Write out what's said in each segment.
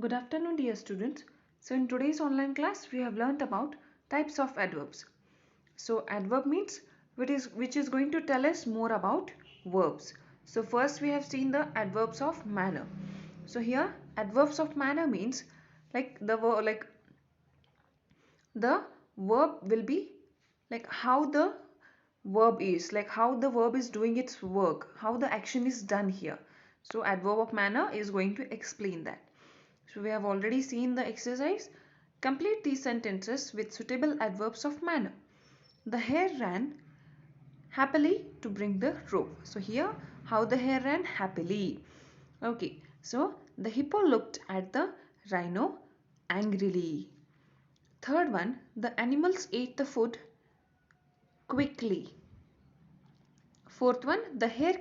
Good afternoon, dear students. So in today's online class, we have learnt about types of adverbs. So adverb means which is going to tell us more about verbs. So first we have seen the adverbs of manner. So here adverbs of manner means the verb will be like how the verb is, like how the verb is doing its work, how the action is done here. So adverb of manner is going to explain that. So we have already seen the exercise. Complete these sentences with suitable adverbs of manner. The hare ran happily to bring the rope. So here how the hare ran happily. Okay, so the hippo looked at the rhino angrily. Third one, the animals ate the food quickly. Fourth one, the hare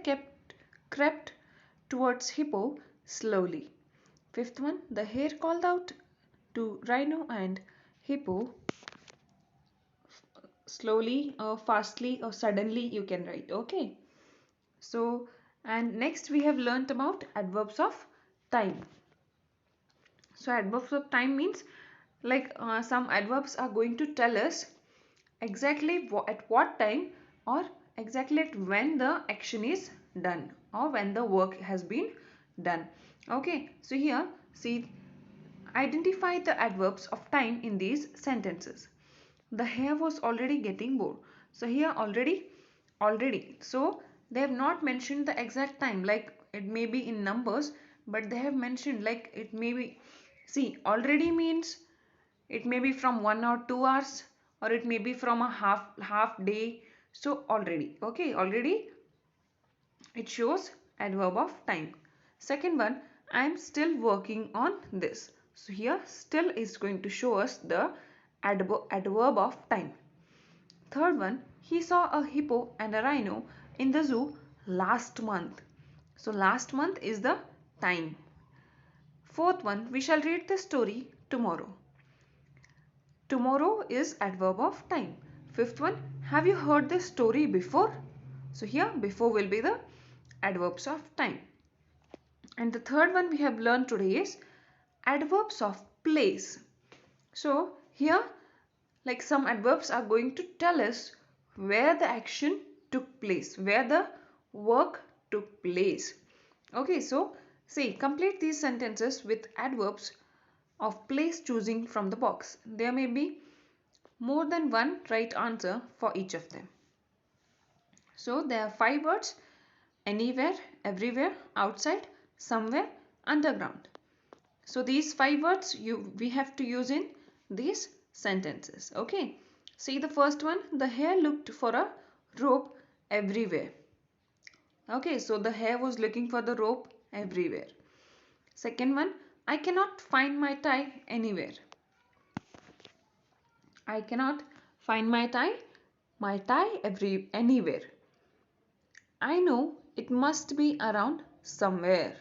crept towards hippo slowly. Fifth one, the hare called out to rhino and hippo slowly or fastly or suddenly you can write. Okay. So and next we have learnt about adverbs of time. So adverbs of time means some adverbs are going to tell us exactly at what time or exactly at when the action is done or when the work has been done. Okay, so here see, identify the adverbs of time in these sentences. The hare was already getting bored. So here already. So they have not mentioned the exact time, like it may be in numbers, but they have mentioned like it may be, see, already means it may be from 1 or 2 hours, or it may be from a half day. So already, okay, already it shows adverb of time. Second one, I am still working on this. So here still is going to show us the adverb of time. Third one, he saw a hippo and a rhino in the zoo last month. So last month is the time. Fourth one, we shall read the story tomorrow. Tomorrow is adverb of time. Fifth one, have you heard this story before? So here before will be the adverbs of time. And the third one we have learned today is adverbs of place. So here like some adverbs are going to tell us where the action took place, where the work took place. Okay, so see, complete these sentences with adverbs of place choosing from the box. There may be more than one right answer for each of them. So there are 5 words: anywhere, everywhere, outside, somewhere, underground. So these 5 words we have to use in these sentences. Okay. See the first one, the hare looked for a rope everywhere. Okay, so the hare was looking for the rope everywhere. Second one, I cannot find my tie anywhere. I cannot find my tie anywhere. I know it must be around somewhere.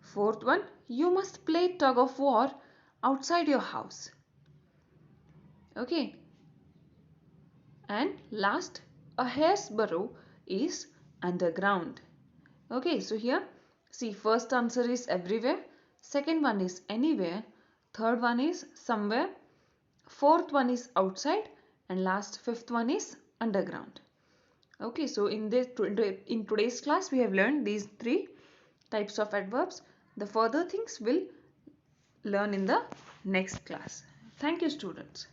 Fourth one, you must play tug of war outside your house. Okay. And last, a hare's burrow is underground. Okay, so here see, first answer is everywhere, second one is anywhere, third one is somewhere, fourth one is outside, and last fifth one is underground. Okay, so in today's class we have learned these 3 types of adverbs. The further things we'll learn in the next class. Thank you, students.